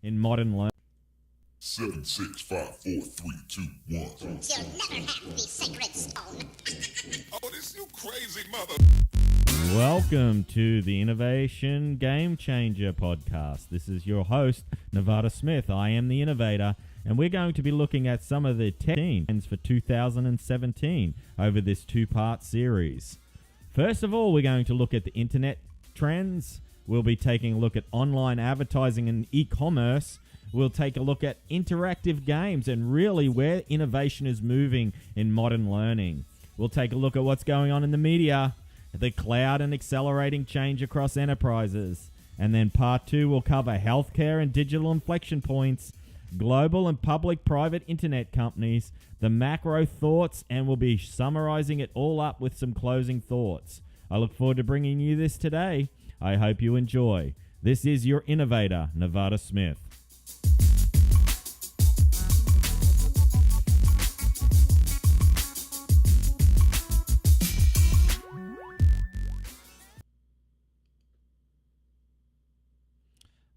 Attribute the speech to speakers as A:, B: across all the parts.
A: in modern learning.
B: 7, 6, 5, 4, 3, 2, 1.
C: You'll never have the sacred stone.
B: Oh, this you crazy mother.
A: Welcome to the Innovation Game Changer podcast. This is your host, Nevarda Smith. I am the innovator, and we're going to be looking at some of the tech trends for 2017 over this two-part series. First of all, we're going to look at the internet trends. We'll be taking a look at online advertising and e-commerce. We'll take a look at interactive games and really where innovation is moving in modern learning. We'll take a look at what's going on in the media, the cloud and accelerating change across enterprises. And then part 2 will cover healthcare and digital inflection points, global and public-private internet companies, the macro thoughts, and we'll be summarizing it all up with some closing thoughts. I look forward to bringing you this today. I hope you enjoy. This is your innovator, Nevarda Smith.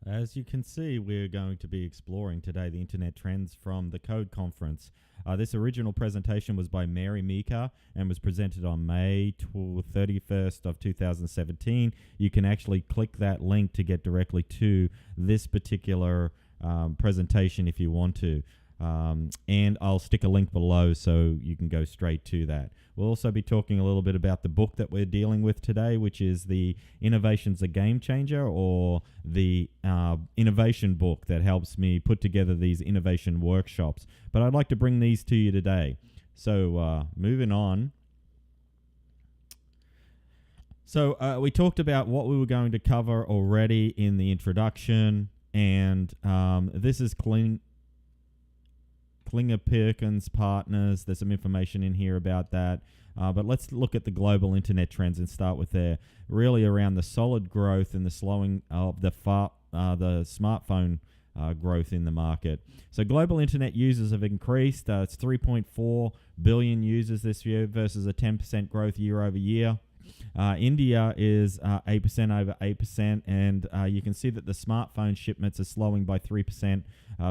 A: As you can see, we're going to be exploring today the internet trends from the Code Conference. This original presentation was by Mary Meeker and was presented on May 31st of 2017. You can actually click that link to get directly to this particular presentation if you want to. And I'll stick a link below so you can go straight to that. We'll also be talking a little bit about the book that we're dealing with today, which is the Innovation's a Game Changer, or the innovation book that helps me put together these innovation workshops. But I'd like to bring these to you today. So moving on. So we talked about what we were going to cover already in the introduction, and this is Klinger Perkins Partners. There's some information in here about that. But let's look at the global internet trends and start with there. Really around the solid growth and the slowing of the smartphone growth in the market. So global internet users have increased. It's 3.4 billion users this year versus a 10% growth year over year. India is 8% over 8%, and you can see that the smartphone shipments are slowing by 3%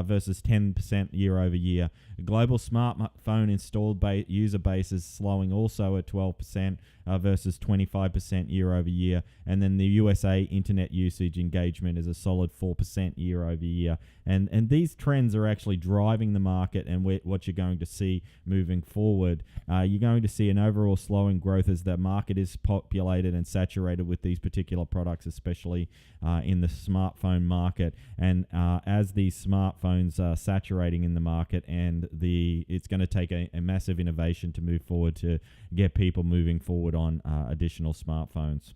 A: versus 10% year over year. Global smartphone installed user base is slowing also at 12% versus 25% year over year. And then the USA internet usage engagement is a solid 4% year over year. And these trends are actually driving the market and what you're going to see moving forward. You're going to see an overall slowing growth as the market is populated and saturated with these particular products, especially in the smartphone market. And as these smartphones are saturating in the market, and it's going to take a massive innovation to move forward to get people moving forward on additional smartphones.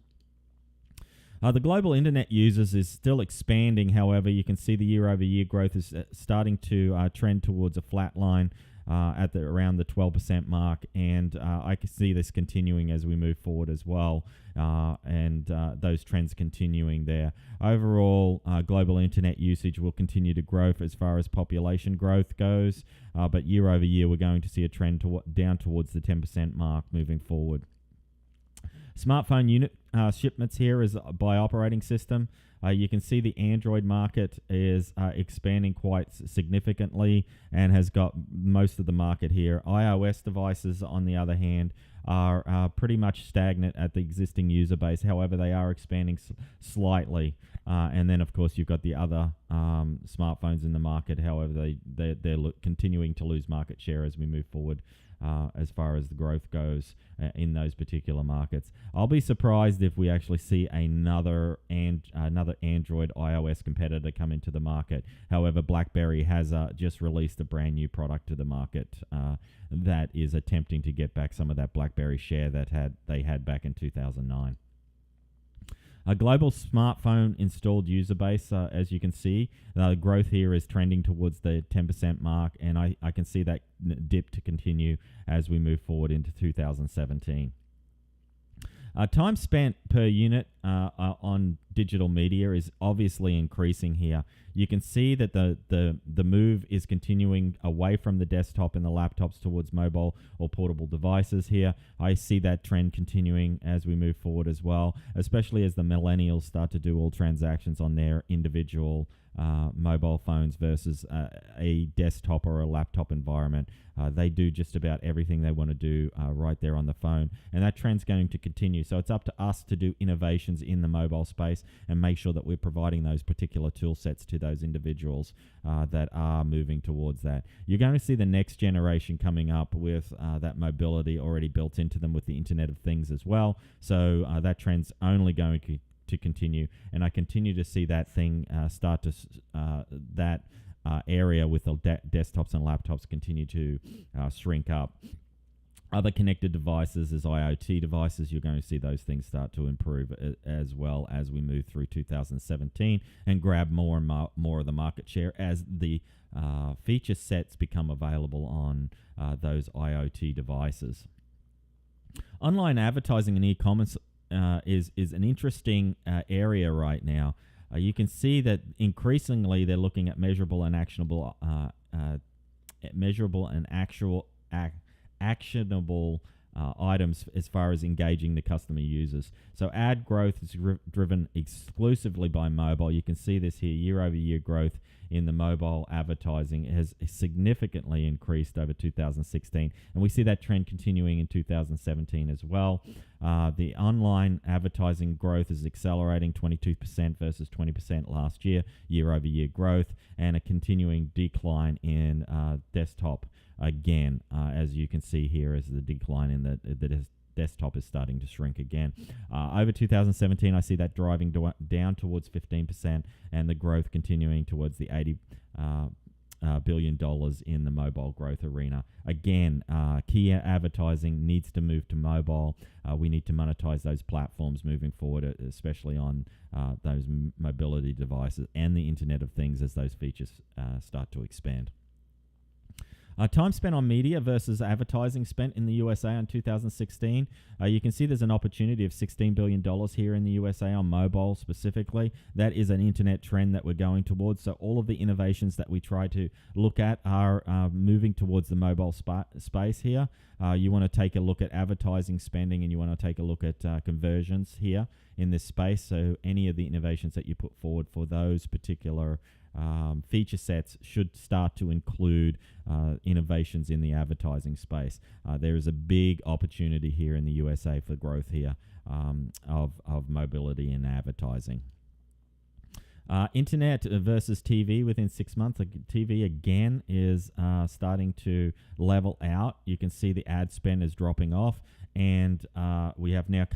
A: The global internet users is still expanding. However, you can see the year-over-year growth is starting to trend towards a flat line at around the 12% mark, and I can see this continuing as we move forward as well, and those trends continuing there. Overall, global internet usage will continue to grow as far as population growth goes, but year over year, we're going to see a trend down towards the 10% mark moving forward. Smartphone unit shipments here is by operating system. You can see the Android market is expanding quite significantly and has got most of the market here. iOS devices, on the other hand, are pretty much stagnant at the existing user base. However, they are expanding slightly. And then, of course, you've got the other smartphones in the market. However, they're continuing to lose market share as we move forward. As far as the growth goes in those particular markets. I'll be surprised if we actually see another Android iOS competitor come into the market. However, BlackBerry has just released a brand new product to the market that is attempting to get back some of that BlackBerry share that they had back in 2009. A global smartphone installed user base, as you can see, the growth here is trending towards the 10% mark, and I can see that dip to continue as we move forward into 2017. Time spent per unit on digital media is obviously increasing here. You can see that the move is continuing away from the desktop and the laptops towards mobile or portable devices here. I see that trend continuing as we move forward as well, especially as the millennials start to do all transactions on their individual mobile phones versus a desktop or a laptop environment. They do just about everything they want to do right there on the phone, and that trend's going to continue. So it's up to us to do innovations in the mobile space and make sure that we're providing those particular tool sets to those individuals that are moving towards that. You're going to see the next generation coming up with that mobility already built into them with the Internet of Things as well. So that trend's only going to continue, and I continue to see that thing start to that area with the desktops and laptops continue to shrink up. Other connected devices as IoT devices, you're going to see those things start to improve as well as we move through 2017 and grab more and more of the market share as the feature sets become available on those IoT devices. Online advertising and e-commerce is an interesting area right now. You can see that increasingly they're looking at measurable and actionable, actionable items as far as engaging the customer users. So ad growth is driven exclusively by mobile. You can see this here, year-over-year growth in the mobile advertising has significantly increased over 2016, and we see that trend continuing in 2017 as well. The online advertising growth is accelerating, 22% versus 20% last year, year-over-year growth, and a continuing decline in desktop again, as you can see here, as the decline in the desktop is starting to shrink again. Over 2017, I see that driving down towards 15% and the growth continuing towards the $80 billion in the mobile growth arena. Again, key advertising needs to move to mobile. We need to monetize those platforms moving forward, especially on those mobility devices and the Internet of Things as those features start to expand. Time spent on media versus advertising spent in the USA in 2016. You can see there's an opportunity of $16 billion here in the USA on mobile specifically. That is an internet trend that we're going towards. So all of the innovations that we try to look at are moving towards the mobile space here. You want to take a look at advertising spending, and you want to take a look at conversions here in this space. So any of the innovations that you put forward for those particular feature sets should start to include innovations in the advertising space. There is a big opportunity here in the USA for growth here of mobility and advertising. Internet versus TV within 6 months. TV again is starting to level out. You can see the ad spend is dropping off, and we have now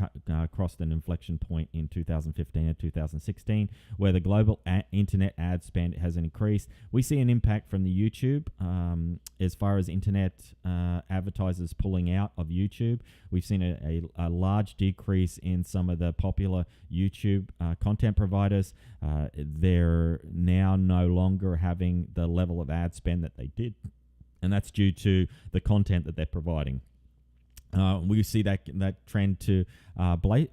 A: crossed an inflection point in 2015 and 2016 where the global internet ad spend has increased. We see an impact from the YouTube as far as internet advertisers pulling out of YouTube. We've seen a large decrease in some of the popular YouTube content providers. They're now no longer having the level of ad spend that they did, and that's due to the content that they're providing. We see that trend to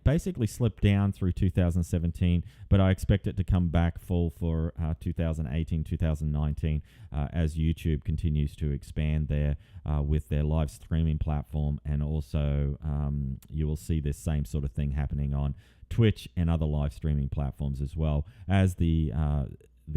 A: basically slip down through 2017, but I expect it to come back full for 2018, 2019 as YouTube continues to expand there with their live streaming platform, and also you will see this same sort of thing happening on Twitch and other live streaming platforms as well as the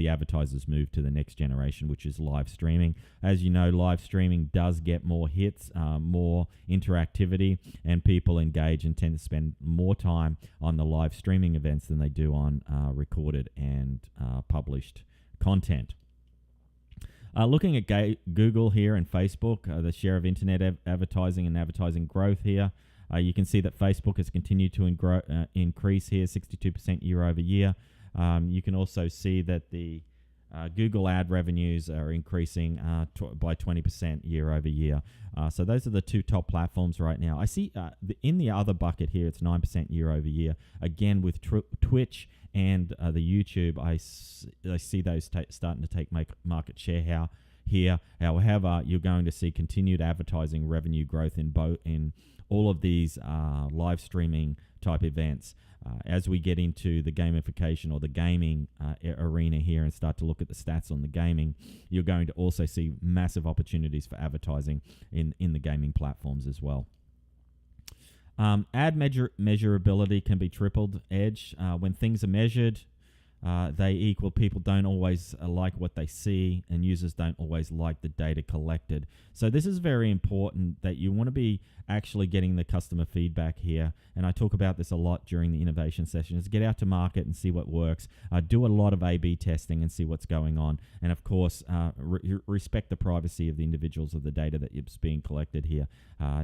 A: advertisers move to the next generation, which is live streaming. As you know, live streaming does get more hits, more interactivity, and people engage and tend to spend more time on the live streaming events than they do on recorded and published content. Looking at Google here and Facebook, the share of internet advertising and advertising growth here, you can see that Facebook has continued to increase here, 62% year over year. You can also see that the Google ad revenues are increasing by 20% year over year. So those are the two top platforms right now. I see in the other bucket here, it's 9% year over year. Again, with Twitch and the YouTube, I see those starting to take market share here. However, you're going to see continued advertising revenue growth in all of these live streaming type events. As we get into the gamification or the gaming arena here and start to look at the stats on the gaming, you're going to also see massive opportunities for advertising in the gaming platforms as well. Ad measurability can be tripled edge. When things are measured, they equal people don't always like what they see, and users don't always like the data collected. So this is very important that you want to be actually getting the customer feedback here. And I talk about this a lot during the innovation sessions. Get out to market and see what works. Do a lot of A/B testing and see what's going on. And of course, respect the privacy of the individuals of the data that is being collected here.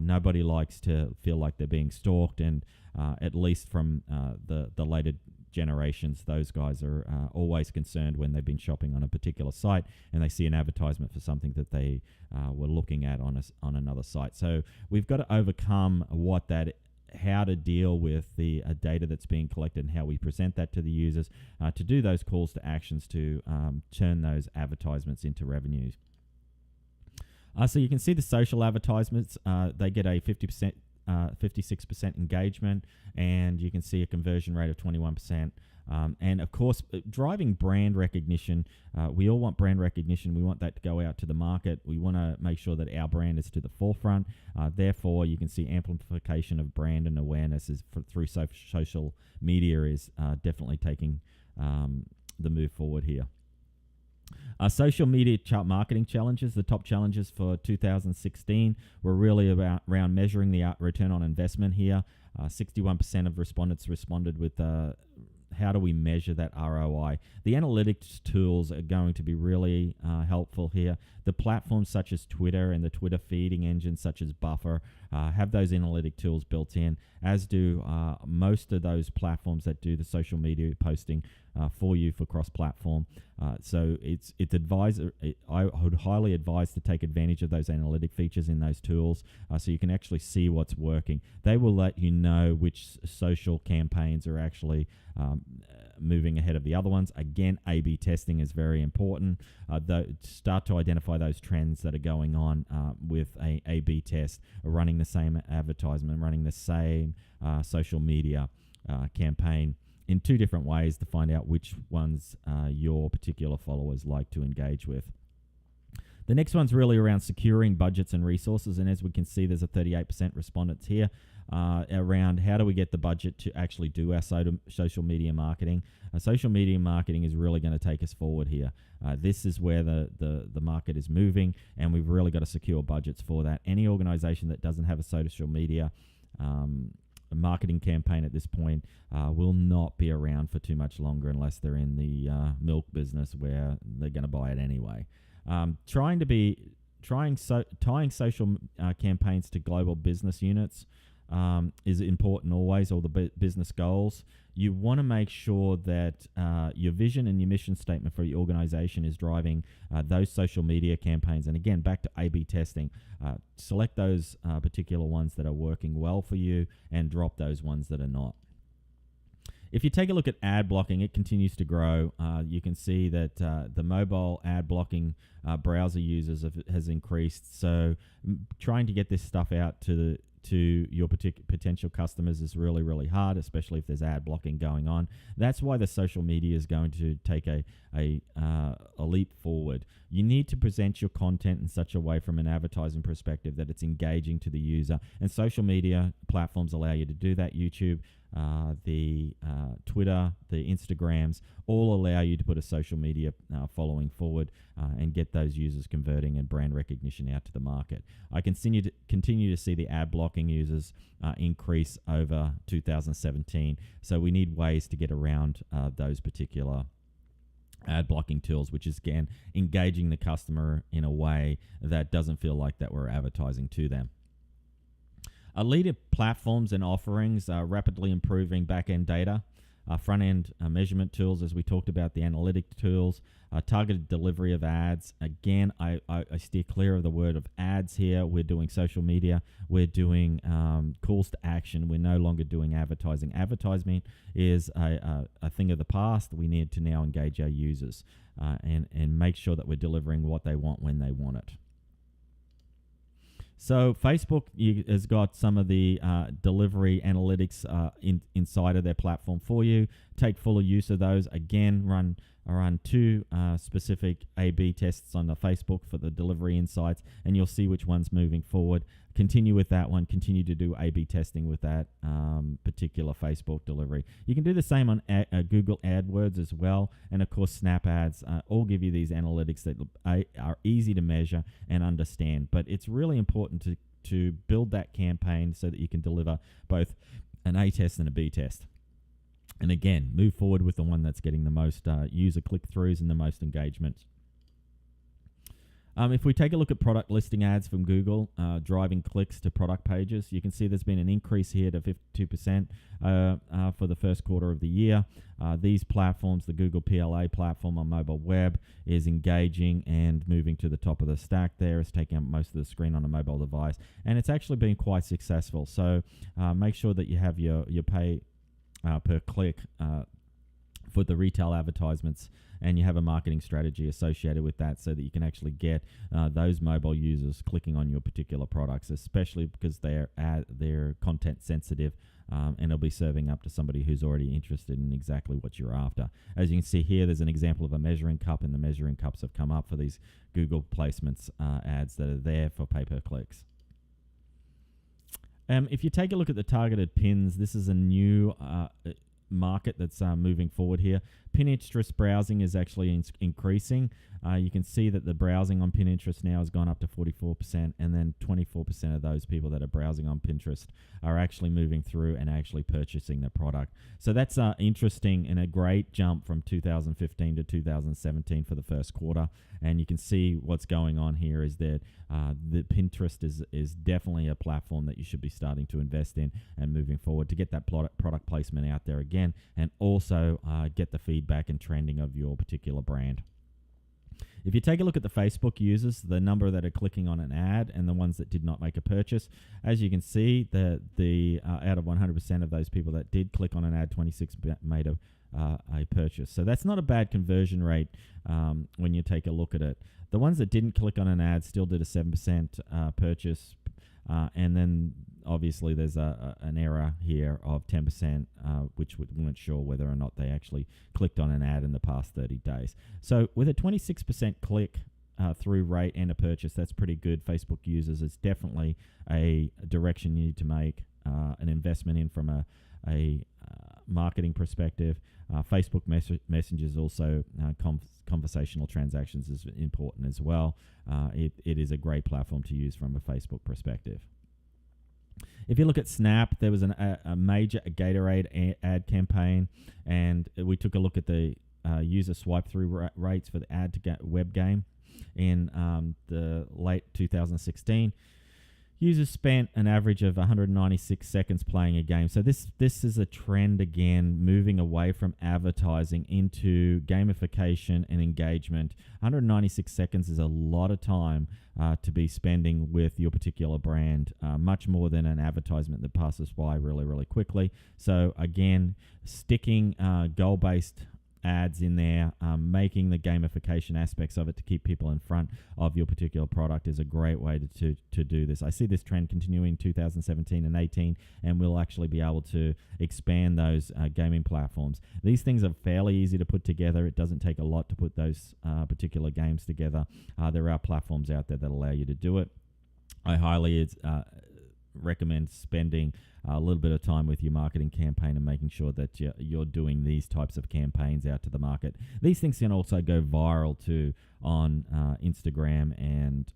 A: Nobody likes to feel like they're being stalked, and at least from the later generations, those guys are always concerned when they've been shopping on a particular site and they see an advertisement for something that they were looking at on another site. So we've got to overcome how to deal with the data that's being collected and how we present that to the users to do those calls to actions to turn those advertisements into revenues. So you can see the social advertisements, they get a 50%, 56% engagement, and you can see a conversion rate of 21%. And of course, driving brand recognition, we all want brand recognition. We want that to go out to the market. We want to make sure that our brand is to the forefront. Therefore, you can see amplification of brand and awareness through social media is definitely taking the move forward here. Social media marketing challenges. The top challenges for 2016 were really around measuring the return on investment here. 61% of respondents responded with how do we measure that ROI? The analytics tools are going to be really helpful here. The platforms such as Twitter and the Twitter feeding engines such as Buffer have those analytic tools built in, as do most of those platforms that do the social media posting for you for cross-platform. So I would highly advise to take advantage of those analytic features in those tools so you can actually see what's working. They will let you know which social campaigns are actually moving ahead of the other ones. Again, A/B testing is very important. Start to identify those trends that are going on with a A/B test, running the same advertisement, running the same social media campaign in two different ways to find out which ones your particular followers like to engage with. The next one's really around securing budgets and resources, and as we can see, there's a 38% respondents here around how do we get the budget to actually do our social media marketing. Social media marketing is really going to take us forward here. This is where the market is moving, and we've really got to secure budgets for that. Any organization that doesn't have a social media marketing campaign at this point will not be around for too much longer unless they're in the milk business where they're going to buy it anyway. Tying social campaigns to global business units is important always, or the business goals. You want to make sure that your vision and your mission statement for your organization is driving those social media campaigns. And again, back to A/B testing. Select those particular ones that are working well for you and drop those ones that are not. If you take a look at ad blocking, it continues to grow. You can see that the mobile ad blocking browser users has increased. So trying to get this stuff out to your potential customers is really, really hard, especially if there's ad blocking going on. That's why the social media is going to take a leap forward. You need to present your content in such a way from an advertising perspective that it's engaging to the user, and social media platforms allow you to do that. YouTube, the Twitter, the Instagrams, all allow you to put a social media following forward and get those users converting and brand recognition out to the market. I continue to see the ad blocking users increase over 2017. So we need ways to get around those particular ad blocking tools, which is, again, engaging the customer in a way that doesn't feel like that we're advertising to them. Leader platforms and offerings are rapidly improving back-end data. front-end measurement tools, as we talked about, the analytic tools, targeted delivery of ads. Again, I steer clear of the word of ads here. We're doing social media. We're doing calls to action. We're no longer doing advertising. Advertising is a thing of the past. We need to now engage our users and make sure that we're delivering what they want when they want it. So Facebook has got some of the delivery analytics inside of their platform for you. Take fuller use of those. Again, run 2 specific A/B tests on the Facebook for the delivery insights, and you'll see which one's moving forward. Continue with that one. Continue to do A/B testing with that particular Facebook delivery. You can do the same on Google AdWords as well, and of course Snap Ads. All give you these analytics that are easy to measure and understand. But it's really important to build that campaign so that you can deliver both an A test and a B test. And again, move forward with the one that's getting the most user click-throughs and the most engagement. If we take a look at product listing ads from Google, driving clicks to product pages, you can see there's been an increase here to 52% for the first quarter of the year. These platforms, the Google PLA platform on mobile web, is engaging and moving to the top of the stack there. It's taking up most of the screen on a mobile device, and it's actually been quite successful. So make sure that you have your pay per click for the retail advertisements, and you have a marketing strategy associated with that so that you can actually get those mobile users clicking on your particular products, especially because they're content sensitive, and it'll be serving up to somebody who's already interested in exactly what you're after. As you can see here, there's an example of a measuring cup, and the measuring cups have come up for these Google placements ads that are there for pay-per-clicks. If you take a look at the targeted pins, this is a new market that's moving forward here. Pinterest browsing is actually increasing. You can see that the browsing on Pinterest now has gone up to 44%, and then 24% of those people that are browsing on Pinterest are actually moving through and actually purchasing the product. So that's interesting and a great jump from 2015 to 2017 for the first quarter. And you can see what's going on here is that the Pinterest is definitely a platform that you should be starting to invest in and moving forward to get that product placement out there again, and also get the feedback and trending of your particular brand. If you take a look at the Facebook users, the number that are clicking on an ad and the ones that did not make a purchase, as you can see, the out of 100% of those people that did click on an ad, 26 made a purchase. So that's not a bad conversion rate when you take a look at it. The ones that didn't click on an ad still did a 7% purchase, and then obviously there's an error here of 10%, which we weren't sure whether or not they actually clicked on an ad in the past 30 days. So with a 26% click through rate and a purchase, that's pretty good. Facebook users, it's definitely a direction you need to make an investment in from a marketing perspective. Facebook Messengers also, conversational transactions is important as well. It is a great platform to use from a Facebook perspective. If you look at Snap, there was a major Gatorade ad campaign, and we took a look at the user swipe-through rates for the ad-to-web game in the late 2016. Users spent an average of 196 seconds playing a game. So this is a trend again, moving away from advertising into gamification and engagement. 196 seconds is a lot of time to be spending with your particular brand, much more than an advertisement that passes by really, really quickly. So again, sticking goal-based ads in there, making the gamification aspects of it to keep people in front of your particular product is a great way to do this. I see this trend continuing in 2017 and 18, and we'll actually be able to expand those gaming platforms. These things are fairly easy to put together. It doesn't take a lot to put those particular games together. There are platforms out there that allow you to do it. I highly recommend spending a little bit of time with your marketing campaign and making sure that you're doing these types of campaigns out to the market. These things can also go viral too on Instagram and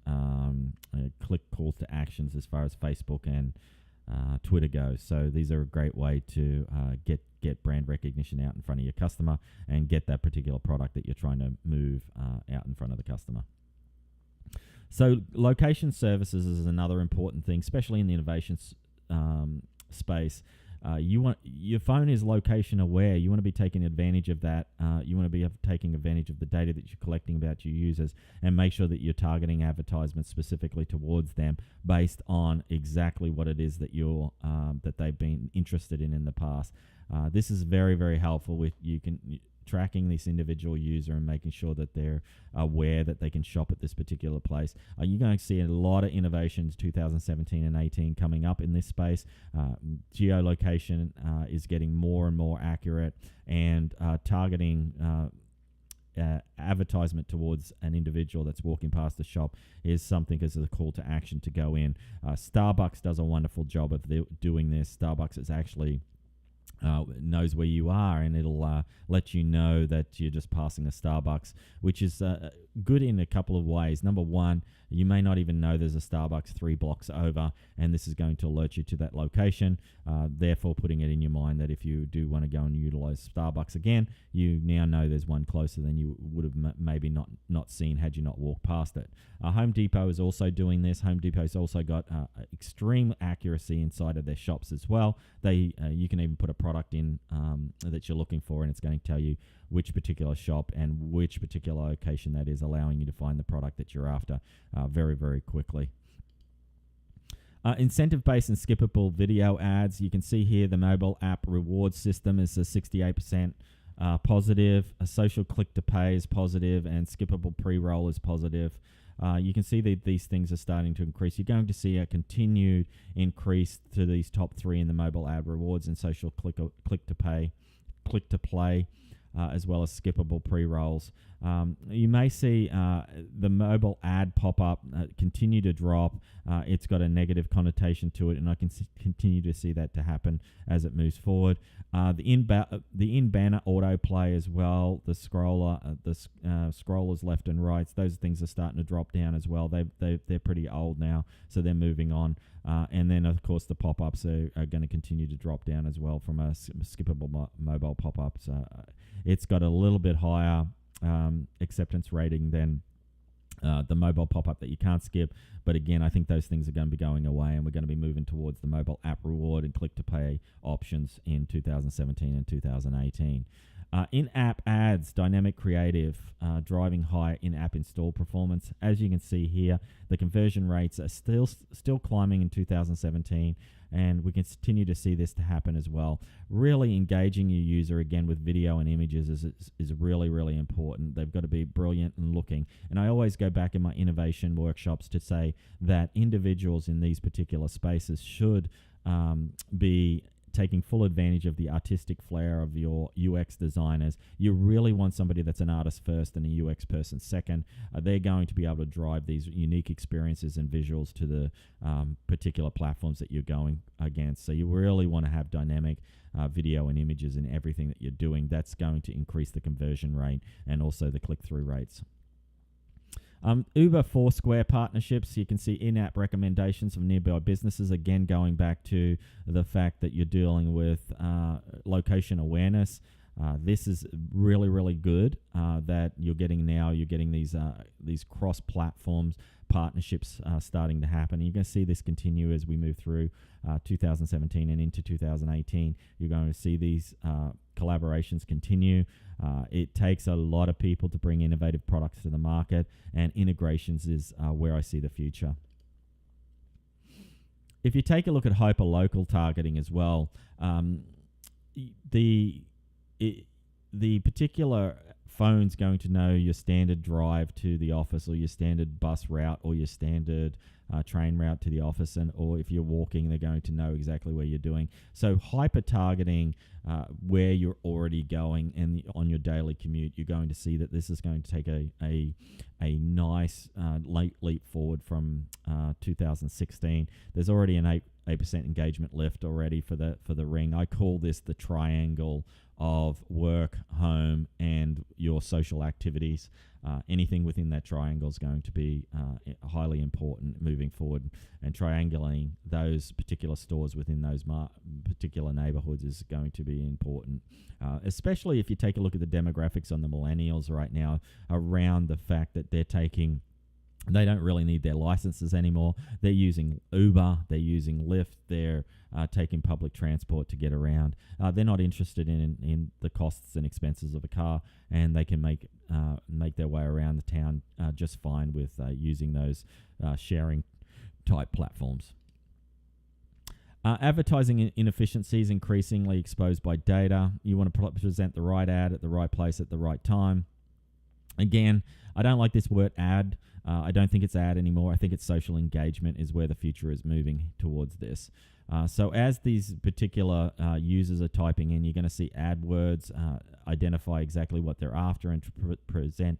A: click calls to actions as far as Facebook and Twitter goes. So these are a great way to get brand recognition out in front of your customer and get that particular product that you're trying to move out in front of the customer. So location services is another important thing, especially in the innovation space. You want your phone is location aware. You want to be taking advantage of that. You want to be taking advantage of the data that you're collecting about your users, and make sure that you're targeting advertisements specifically towards them based on exactly what it is that you're that they've been interested in the past. This is very, very helpful with tracking this individual user and making sure that they're aware that they can shop at this particular place. You're going to see a lot of innovations 2017 and 18 coming up in this space. Geolocation is getting more and more accurate, and targeting advertisement towards an individual that's walking past the shop is something as a call to action to go in. Starbucks does a wonderful job of doing this. Starbucks is actually knows where you are, and it'll let you know that you're just passing a Starbucks, which is good in a couple of ways. Number one, you may not even know there's a Starbucks 3 blocks over, and this is going to alert you to that location, therefore putting it in your mind that if you do want to go and utilize Starbucks again, you now know there's one closer than you would have maybe not seen had you not walked past it. Home Depot is also doing this. Home Depot's also got extreme accuracy inside of their shops as well. You can even put a product in that you're looking for, and it's going to tell you which particular shop and which particular location that is, allowing you to find the product that you're after very, very quickly. Incentive-based and skippable video ads. You can see here the mobile app reward system is a 68% positive. A social click-to-pay is positive, and skippable pre-roll is positive. You can see that these things are starting to increase. You're going to see a continued increase to these top 3 in the mobile ad rewards and social click-to-play, as well as skippable pre-rolls. You may see the mobile ad pop-up continue to drop. It's got a negative connotation to it, and I can continue to see that to happen as it moves forward. The in-banner autoplay as well, the scrollers left and right, those things are starting to drop down as well. They're pretty old now, so they're moving on. And then, of course, the pop-ups are going to continue to drop down as well from a skippable mobile pop-ups. It's got a little bit higher acceptance rating than the mobile pop-up that you can't skip. But again, I think those things are going to be going away, and we're going to be moving towards the mobile app reward and click-to-pay options in 2017 and 2018. In-app ads, dynamic creative, driving higher in-app install performance. As you can see here, the conversion rates are still climbing in 2017, and we continue to see this to happen as well. Really engaging your user again with video and images is really, really important. They've got to be brilliant and looking. And I always go back in my innovation workshops to say that individuals in these particular spaces should be taking full advantage of the artistic flair of your UX designers. You really want somebody that's an artist first and a UX person second. They're going to be able to drive these unique experiences and visuals to the particular platforms that you're going against. So you really want to have dynamic video and images in everything that you're doing. That's going to increase the conversion rate and also the click-through rates. Uber Foursquare partnerships, you can see in-app recommendations of nearby businesses, again going back to the fact that you're dealing with location awareness. This is really, really good that you're getting these cross-platforms partnerships starting to happen. And you're going to see this continue as we move through 2017 and into 2018. You're going to see these collaborations continue. It takes a lot of people to bring innovative products to the market, and integrations is where I see the future. If you take a look at hyper-local targeting as well, the particular phone's going to know your standard drive to the office, or your standard bus route, or your standard train route to the office, or if you're walking, they're going to know exactly where you're doing. So hyper targeting where you're already going and on your daily commute, you're going to see that this is going to take a nice leap forward from 2016. There's already an 8% engagement lift already for the Ring. I call this the triangle of work, home, and your social activities. Anything within that triangle is going to be highly important moving forward, and triangulating those particular stores within those particular neighborhoods is going to be important, especially if you take a look at the demographics on the millennials right now around the fact that they're taking They don't really need their licenses anymore. They're using Uber, they're using Lyft, they're taking public transport to get around. They're not interested in the costs and expenses of a car, and they can make their way around the town just fine with using those sharing type platforms. Advertising inefficiencies increasingly exposed by data. You want to present the right ad at the right place at the right time. Again, I don't like this word ad. I don't think it's ad anymore. I think it's social engagement is where the future is moving towards this. So as these particular users are typing in, you're going to see AdWords identify exactly what they're after and present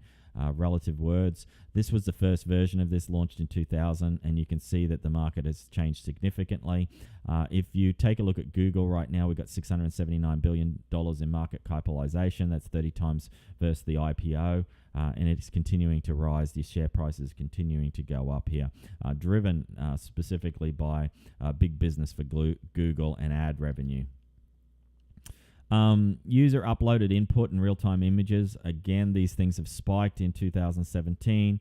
A: relative words. This was the first version of this, launched in 2000, and you can see that the market has changed significantly. If you take a look at Google right now, we've got $679 billion in market capitalization. That's 30 times versus the IPO. And it's continuing to rise. The share price is continuing to go up here, driven specifically by big business for Google and ad revenue. User uploaded input and real-time images. Again, these things have spiked in 2017.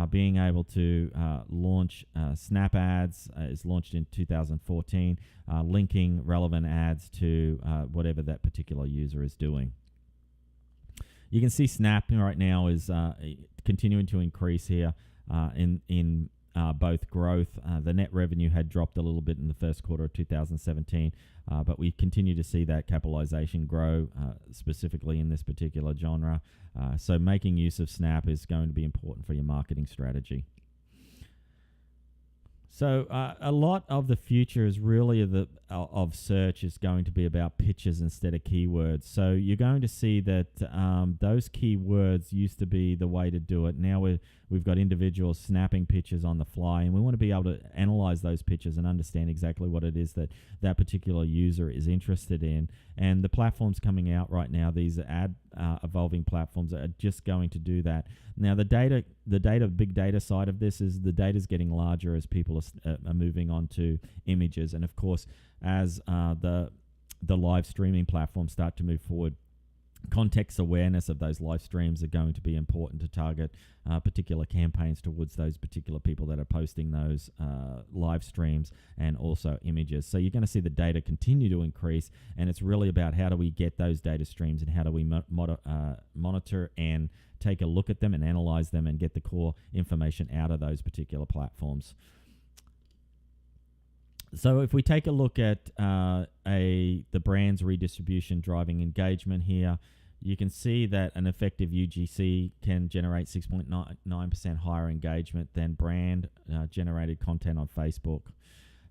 A: Being able to launch Snap ads is launched in 2014, linking relevant ads to whatever that particular user is doing. You can see Snap right now is continuing to increase here in both growth. The net revenue had dropped a little bit in the first quarter of 2017, but we continue to see that capitalization grow, specifically in this particular genre. So making use of Snap is going to be important for your marketing strategy. So a lot of the future is really of search is going to be about pictures instead of keywords. So you're going to see that those keywords used to be the way to do it. Now we've got individuals snapping pictures on the fly, and we want to be able to analyze those pictures and understand exactly what it is that that particular user is interested in. And the platforms coming out right now, these evolving platforms, are just going to do that. Now the big data side of this is the data is getting larger as people are moving on to images, and of course as the live streaming platforms start to move forward, context awareness of those live streams are going to be important to target particular campaigns towards those particular people that are posting those live streams and also images. So you're going to see the data continue to increase, and it's really about how do we get those data streams and how do we monitor and take a look at them and analyze them and get the core information out of those particular platforms. So if we take a look at the brand's redistribution driving engagement here, you can see that an effective UGC can generate 6.9% higher engagement than brand generated content on Facebook.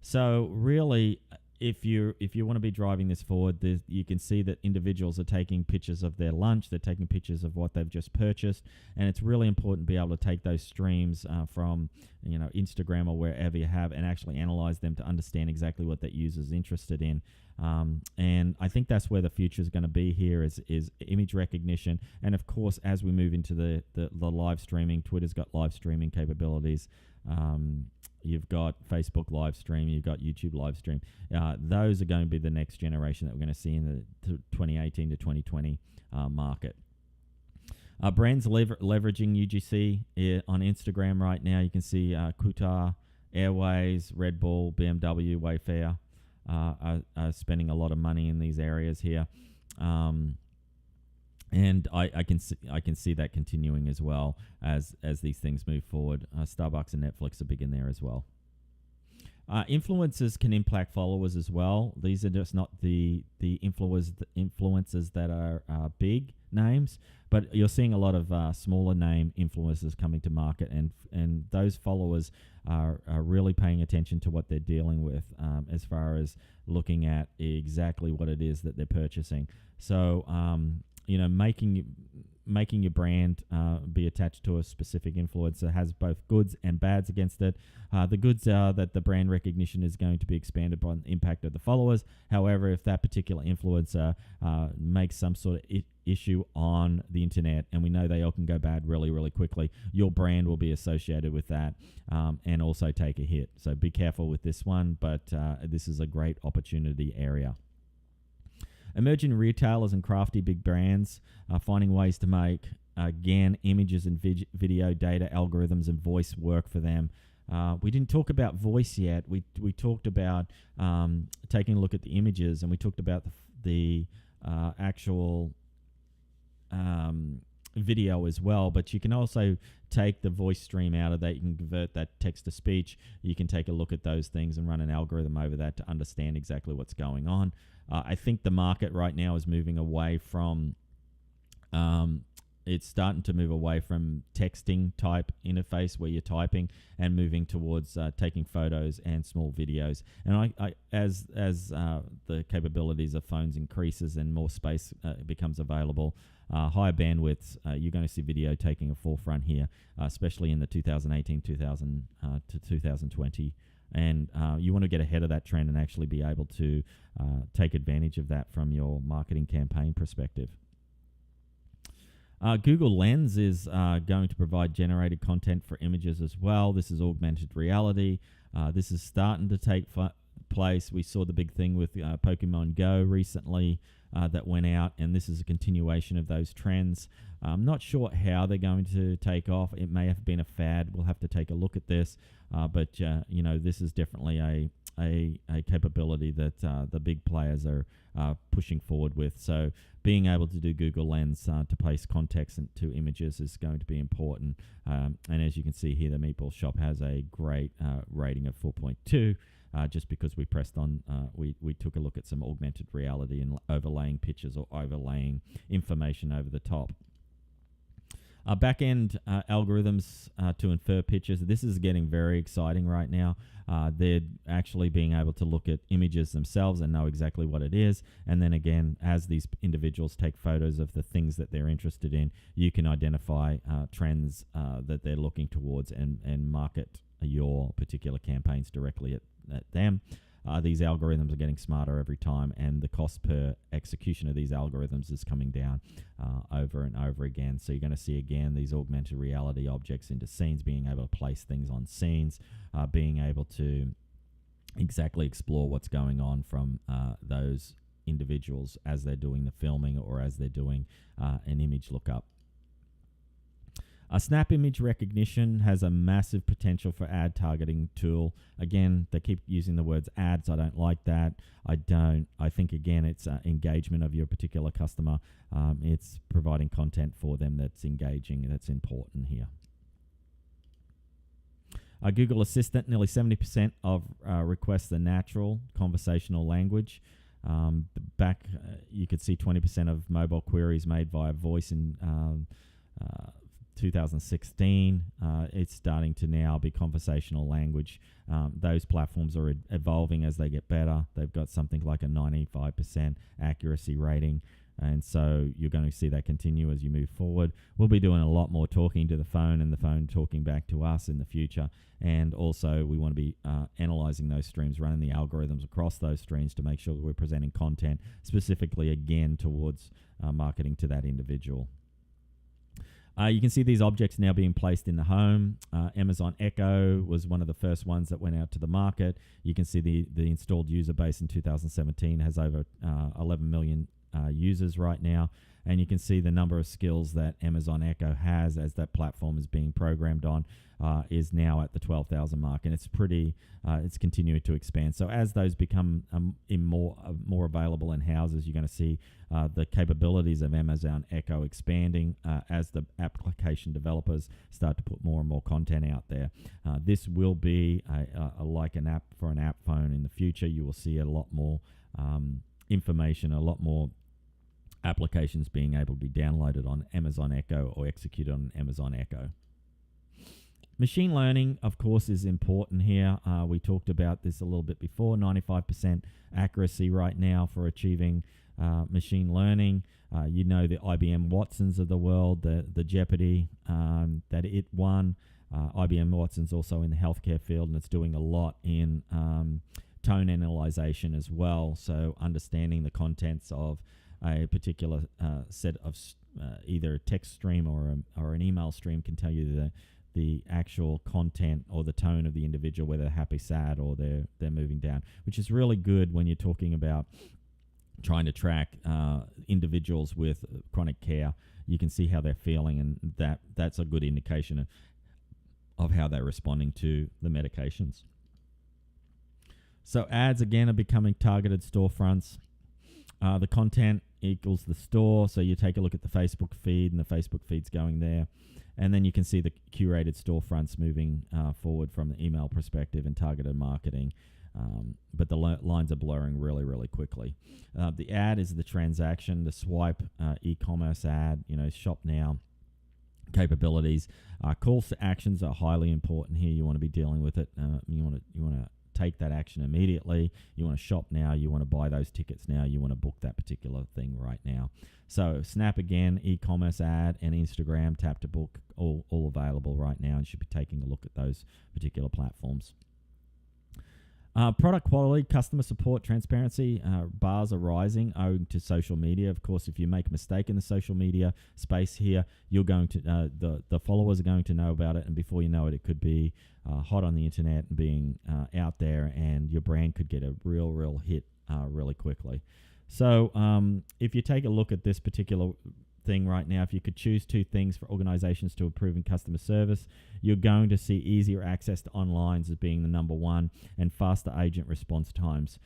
A: So really, if you want to be driving this forward, you can see that individuals are taking pictures of their lunch, they're taking pictures of what they've just purchased, and it's really important to be able to take those streams from Instagram or wherever you have and actually analyze them to understand exactly what that user is interested in. And I think that's where the future is going to be here is image recognition. And of course, as we move into the live streaming, Twitter's got live streaming capabilities. You've got Facebook live stream, you've got YouTube live stream. Those are going to be the next generation that we're going to see in the 2018 to 2020 market. Brands leveraging UGC on Instagram right now. You can see Qatar Airways, Red Bull, BMW, Wayfair are spending a lot of money in these areas here. And I can see that continuing as well as these things move forward. Starbucks and Netflix are big in there as well. Influencers can impact followers as well. These are just not the influencers that are big names, but you're seeing a lot of smaller name influencers coming to market, and those followers are really paying attention to what they're dealing with as far as looking at exactly what it is that they're purchasing. So making your brand be attached to a specific influencer has both goods and bads against it. The goods are that the brand recognition is going to be expanded by the impact of the followers. However, if that particular influencer makes some sort of issue on the internet, and we know they all can go bad really, really quickly, your brand will be associated with that and also take a hit. So be careful with this one, but this is a great opportunity area. Emerging retailers and crafty big brands are finding ways to make again, images and video data algorithms and voice work for them. We didn't talk about voice yet. We talked about taking a look at the images, and we talked about the actual video as well. But you can also take the voice stream out of that. You can convert that text to speech. You can take a look at those things and run an algorithm over that to understand exactly what's going on. I think the market right now is moving away from it's starting to move away from texting type interface where you're typing and moving towards taking photos and small videos. And as the capabilities of phones increases and more space becomes available, higher bandwidths, you're going to see video taking a forefront here, especially in the 2018 to 2020. And you want to get ahead of that trend and actually be able to take advantage of that from your marketing campaign perspective. Google Lens is going to provide generated content for images as well. This is augmented reality. This is starting to take place. We saw the big thing with Pokemon Go recently that went out, and this is a continuation of those trends. I'm not sure how they're going to take off. It may have been a fad. We'll have to take a look at this. But this is definitely a capability that the big players are pushing forward with. So being able to do Google Lens to place context into images is going to be important. And as you can see here, the Meatball Shop has a great rating of 4.2. Just because we pressed on, we took a look at some augmented reality and overlaying pictures or overlaying information over the top. Back-end algorithms to infer pictures. This is getting very exciting right now. They're actually being able to look at images themselves and know exactly what it is. And then again, as these individuals take photos of the things that they're interested in, you can identify trends that they're looking towards and market your particular campaigns directly at them. These algorithms are getting smarter every time, and the cost per execution of these algorithms is coming down over and over again. So you're going to see again these augmented reality objects into scenes, being able to place things on scenes, being able to exactly explore what's going on from those individuals as they're doing the filming or as they're doing an image lookup. Snap image recognition has a massive potential for ad targeting tool. Again, they keep using the words ads. I don't like that. I think, again, it's engagement of your particular customer. It's providing content for them that's engaging. That's important here. Google Assistant, nearly 70% of requests are natural conversational language. You could see 20% of mobile queries made via voice in 2016. It's starting to now be conversational language. Those platforms are evolving as they get better. They've got something like a 95% accuracy rating, and so you're going to see that continue as you move forward. We'll be doing a lot more talking to the phone and the phone talking back to us in the future, and also we want to be analyzing those streams, running the algorithms across those streams to make sure that we're presenting content specifically again towards marketing to that individual. You can see these objects now being placed in the home. Amazon Echo was one of the first ones that went out to the market. You can see the installed user base in 2017 has over 11 million users right now. And you can see the number of skills that Amazon Echo has as that platform is being programmed on is now at the 12,000 mark, and it's continuing to expand. So as those become more available in houses, you're going to see the capabilities of Amazon Echo expanding as the application developers start to put more and more content out there. This will be like an app for an app phone in the future. You will see a lot more information, a lot more applications being able to be downloaded on Amazon Echo or executed on Amazon Echo. Machine learning, of course, is important here. We talked about this a little bit before. 95% accuracy right now for achieving machine learning. The IBM Watsons of the world, the Jeopardy that it won. IBM Watson's also in the healthcare field, and it's doing a lot in tone analyzation as well. So understanding the contents of a particular set of either a text stream or an email stream can tell you the actual content or the tone of the individual, whether they're happy, sad, or they're moving down, which is really good when you're talking about trying to track individuals with chronic care. You can see how they're feeling, and that's a good indication of how they're responding to the medications. So ads, again, are becoming targeted storefronts. The content equals the store. So you take a look at the Facebook feed, and the Facebook feed's going there. And then you can see the curated storefronts moving forward from the email perspective and targeted marketing. But the lines are blurring really, really quickly. The ad is the transaction, the swipe e-commerce ad, shop now capabilities. Calls to actions are highly important here. You want to be dealing with it. You want to take that action immediately. You want to shop now. You want to buy those tickets now. You want to book that particular thing right now. So Snap, again, e-commerce ad, and Instagram, tap to book, all available right now, and should be taking a look at those particular platforms. Product quality, customer support, transparency, bars are rising owing to social media. Of course, if you make a mistake in the social media space here, you're going to the followers are going to know about it, and before you know it, it could be hot on the internet and being out there, and your brand could get a real hit really quickly. So if you take a look at this particular thing right now, if you could choose two things for organizations to improve in customer service, you're going to see easier access to online as being the number one, and faster agent response times.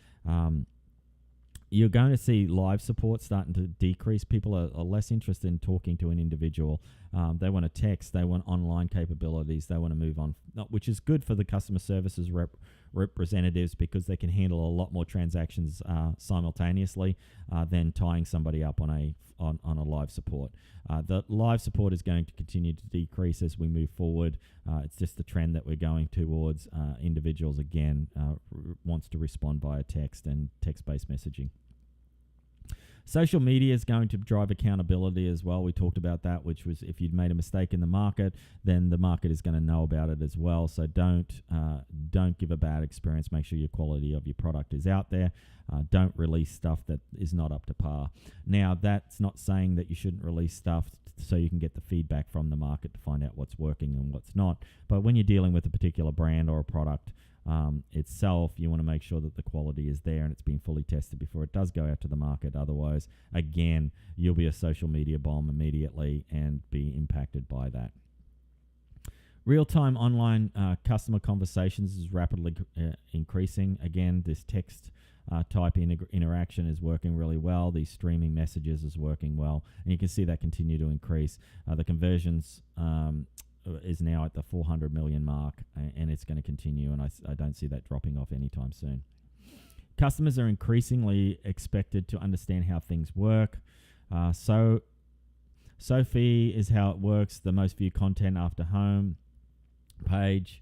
A: You're going to see live support starting to decrease. People are less interested in talking to an individual. They want to text. They want online capabilities. They want to move on, which is good for the customer services representatives, because they can handle a lot more transactions simultaneously than tying somebody up on a live support. The live support is going to continue to decrease as we move forward. It's just the trend that we're going towards. Individuals, again, wants to respond via text and text-based messaging. Social media is going to drive accountability as well. We talked about that, which was if you'd made a mistake in the market, then the market is going to know about it as well. So don't give a bad experience. Make sure your quality of your product is out there. Don't release stuff that is not up to par. Now, that's not saying that you shouldn't release stuff so you can get the feedback from the market to find out what's working and what's not. But when you're dealing with a particular brand or a product itself, you want to make sure that the quality is there and it's been fully tested before it does go out to the market. Otherwise, again, you'll be a social media bomb immediately and be impacted by that. Real-time online customer conversations is rapidly increasing. Again, this text type interaction is working really well. These streaming messages is working well, and you can see that continue to increase. The conversions is now at the 400 million mark, and it's going to continue, and I don't see that dropping off anytime soon. Customers are increasingly expected to understand how things work. Sophie is how it works, the most viewed content after home page.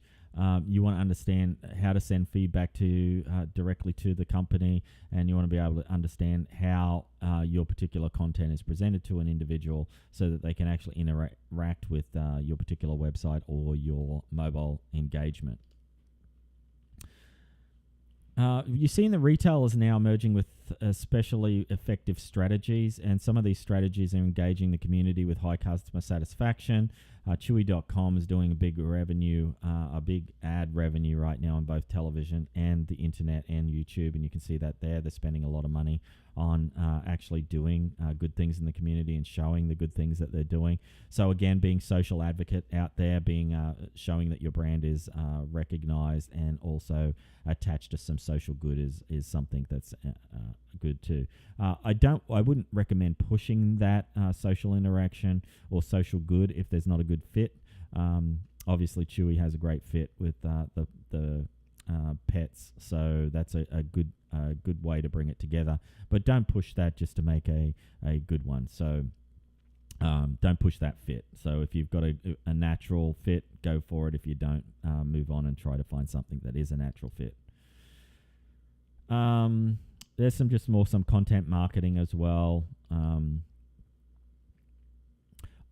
A: You want to understand how to send feedback to directly to the company, and you want to be able to understand how your particular content is presented to an individual so that they can actually interact with your particular website or your mobile engagement. You're seeing the retailers now emerging with especially effective strategies, and some of these strategies are engaging the community with high customer satisfaction. Chewy.com is doing a big ad revenue right now on both television and the internet and YouTube, and you can see that there. They're spending a lot of money on actually doing good things in the community and showing the good things that they're doing. So again, being social advocate out there, being showing that your brand is recognized and also attached to some social good is something that's good too. I wouldn't recommend pushing that social interaction or social good if there's not a good fit. Obviously, Chewy has a great fit with the pets, so that's a good way to bring it together. But don't push that just to make a good one. So don't push that fit. So if you've got a natural fit, go for it. If you don't, move on and try to find something that is a natural fit. There's some content marketing as well.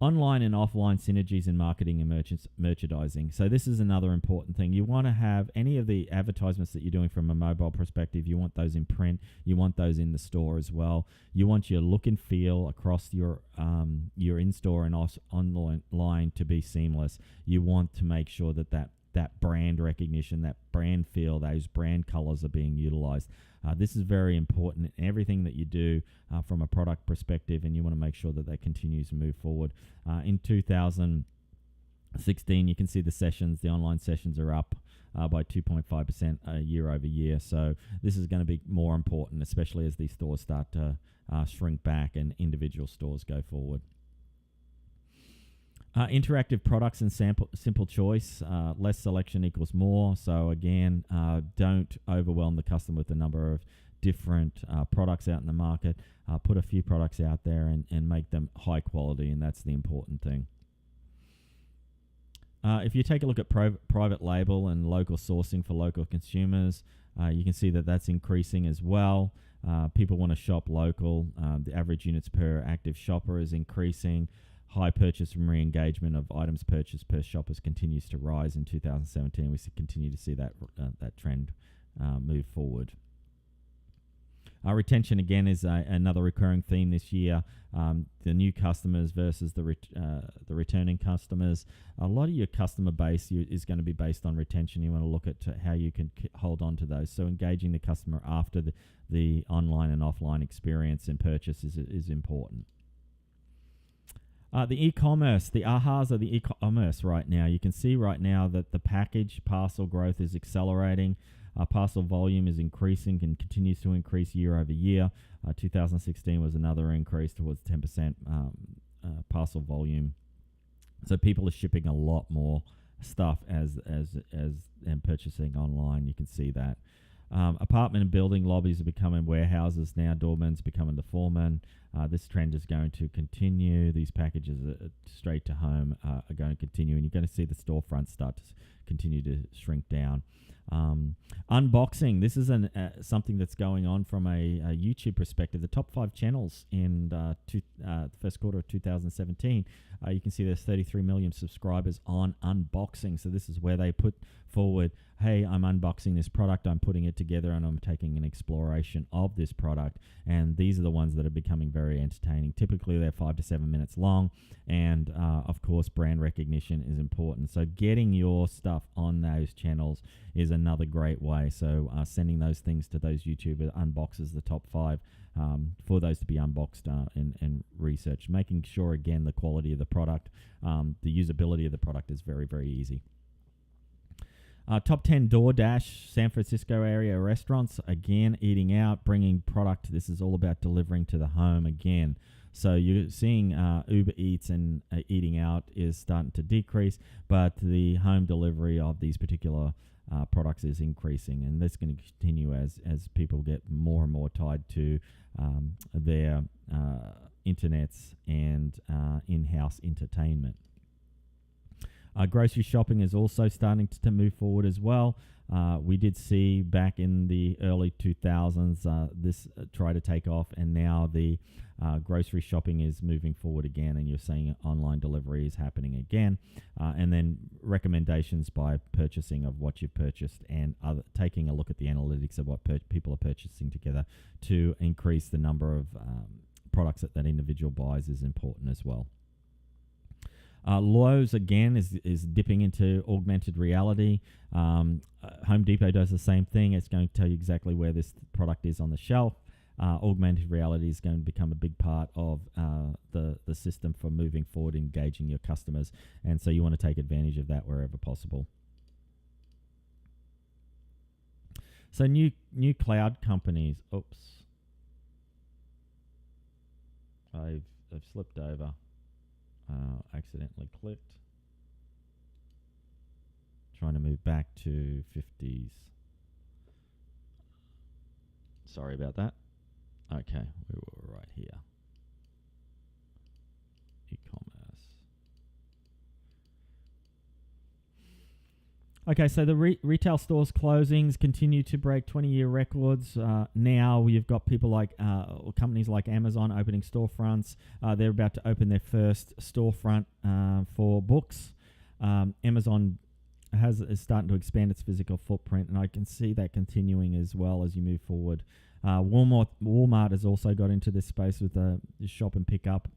A: Online and offline synergies in marketing and merchandising. So this is another important thing. You want to have any of the advertisements that you're doing from a mobile perspective, you want those in print, you want those in the store as well. You want your look and feel across your in-store and online to be seamless. You want to make sure that that brand recognition, that brand feel, those brand colors are being utilized. This is very important in everything that you do from a product perspective, and you want to make sure that that continues to move forward. In 2016, you can see the online sessions are up by 2.5% year over year. So this is going to be more important, especially as these stores start to shrink back and individual stores go forward. Interactive products and simple choice. Less selection equals more. So again, don't overwhelm the customer with a number of different products out in the market. Put a few products out there and make them high quality, and that's the important thing. If you take a look at private label and local sourcing for local consumers, you can see that that's increasing as well. People want to shop local. The average units per active shopper is increasing. High purchase and re-engagement of items purchased per shoppers continues to rise in 2017. We continue to see that trend move forward. Retention, again, is another recurring theme this year. The new customers versus the returning customers. A lot of your customer base is going to be based on retention. You want to look at how you can hold on to those. So engaging the customer after the online and offline experience and purchase is important. The e-commerce, the ahas of the e-commerce right now. You can see right now that the package parcel growth is accelerating. Parcel volume is increasing and continues to increase year over year. 2016 was another increase towards 10% parcel volume. So people are shipping a lot more stuff as and purchasing online. You can see that. Apartment and building lobbies are becoming warehouses now. Doormen's becoming the foreman. This trend is going to continue. These packages straight to home are going to continue, and you're going to see the storefronts start to continue to shrink down. Unboxing. This is something that's going on from a YouTube perspective. The top 5 channels in the first quarter of 2017, you can see there's 33 million subscribers on unboxing. So this is where they put forward, hey, I'm unboxing this product, I'm putting it together, and I'm taking an exploration of this product. And these are the ones that are becoming very entertaining. Typically, they're 5 to 7 minutes long. And, of course, brand recognition is important. So getting your stuff on those channels is another great way. So sending those things to those YouTubers, unboxes the top 5 for those to be unboxed and researched. Making sure, again, the quality of the product, the usability of the product is very, very easy. Top 10 DoorDash, San Francisco area restaurants, again, eating out, bringing product. This is all about delivering to the home again. So you're seeing Uber Eats and eating out is starting to decrease, but the home delivery of these particular products is increasing, and that's going to continue as people get more and more tied to their internets and in-house entertainment. Grocery shopping is also starting to move forward as well. We did see back in the early 2000s this try to take off, and now the grocery shopping is moving forward again, and you're seeing online delivery is happening again. And then recommendations by purchasing of what you've purchased and taking a look at the analytics of what people are purchasing together to increase the number of products that individual buys is important as well. Lowe's, again, is dipping into augmented reality. Home Depot does the same thing. It's going to tell you exactly where this product is on the shelf. Augmented reality is going to become a big part of the system for moving forward, engaging your customers. And so you want to take advantage of that wherever possible. So new cloud companies. Oops. I've slipped over. Accidentally clicked. Trying to move back to 50s. Sorry about that. Okay, we were right here. E-commerce. Okay, so the retail stores closings continue to break 20-year records. Now you've got people like companies like Amazon opening storefronts. They're about to open their first storefront for books. Amazon is starting to expand its physical footprint, and I can see that continuing as well as you move forward. Walmart has also got into this space with the shop and pick up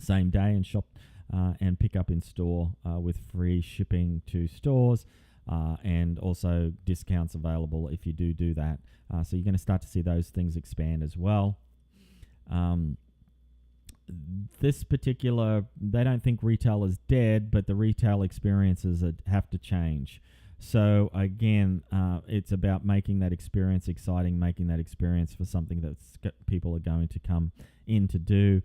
A: same day, and shop and pick up in store with free shipping to stores. and also discounts available if you do that. So you're going to start to see those things expand as well. This particular, they don't think retail is dead, but the retail experiences have to change. So again, it's about making that experience exciting, making that experience for something that people are going to come in to do.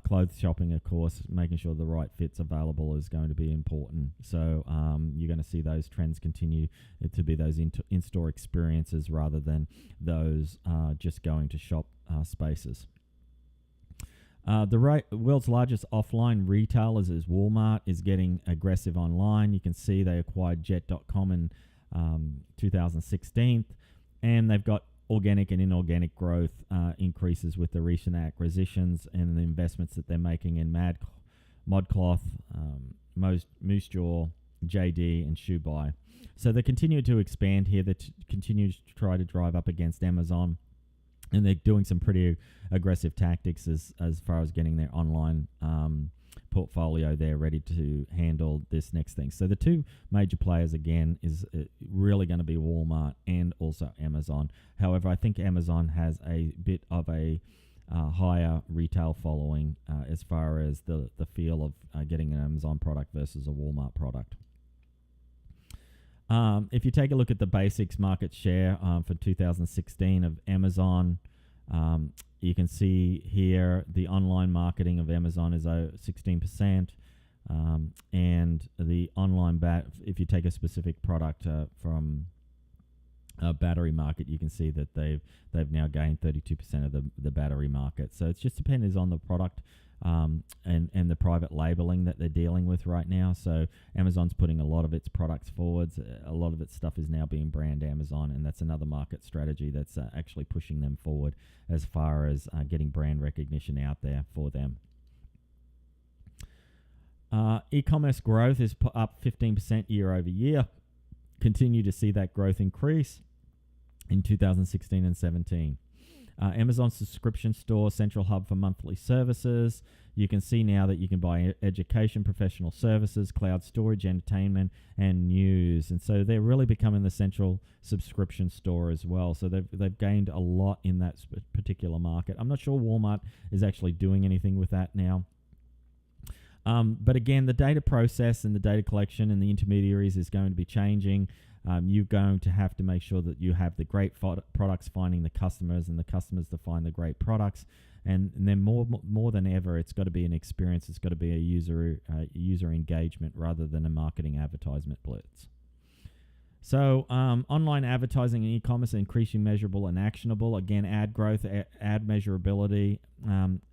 A: Clothes shopping, of course, making sure the right fit's available is going to be important. So you're going to see those trends continue to be those in-store experiences rather than those just going to shop spaces. The world's largest offline retailers is Walmart, is getting aggressive online. You can see they acquired Jet.com in 2016, and they've got organic and inorganic growth increases with the recent acquisitions and the investments that they're making in ModCloth, Moose Jaw, JD, and ShoeBuy. So they continue to expand here. They continue to try to drive up against Amazon. And they're doing some pretty aggressive tactics as far as getting their online portfolio there ready to handle this next thing. So the two major players, again, is really going to be Walmart and also Amazon. However, I think Amazon has a bit of a higher retail following as far as the feel of getting an Amazon product versus a Walmart product. If you take a look at the basics market share for 2016 of Amazon, you can see here the online marketing of Amazon is 16%, and the online if you take a specific product from a battery market, you can see that they've now gained 32% of the battery market. So it's just depends on the product. And the private labeling that they're dealing with right now. So Amazon's putting a lot of its products forwards. A lot of its stuff is now being brand Amazon, and that's another market strategy that's actually pushing them forward as far as getting brand recognition out there for them. E-commerce growth is up 15% year over year. Continue to see that growth increase in 2016 and 17. Amazon subscription store, central hub for monthly services. You can see now that you can buy education, professional services, cloud storage, entertainment, and news. And so they're really becoming the central subscription store as well. So they've gained a lot in that particular market. I'm not sure Walmart is actually doing anything with that now. But again, the data process and the data collection and the intermediaries is going to be changing. You're going to have to make sure that you have the great products finding the customers and the customers to find the great products. And then more than ever, it's got to be an experience. It's got to be a user engagement rather than a marketing advertisement blitz. So online advertising and e-commerce are increasing measurable and actionable. Again, ad growth, ad measurability,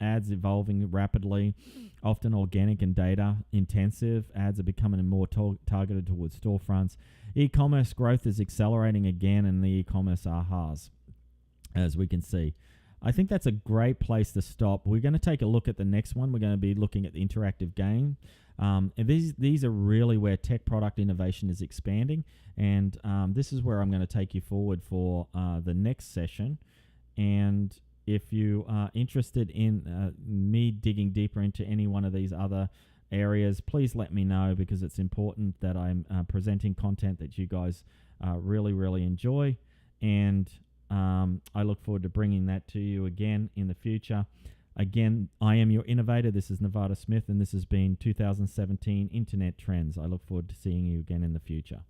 A: ads evolving rapidly, often organic and data intensive. Ads are becoming more targeted towards storefronts. E-commerce growth is accelerating again in the e-commerce ahas, as we can see. I think that's a great place to stop. We're going to take a look at the next one. We're going to be looking at the interactive game. And these are really where tech product innovation is expanding. And this is where I'm going to take you forward for the next session. And if you are interested in me digging deeper into any one of these other areas, please let me know, because it's important that I'm presenting content that you guys really, really enjoy. And I look forward to bringing that to you again in the future. Again, I am your innovator. This is Nevarda Smith, and this has been 2017 Internet Trends. I look forward to seeing you again in the future.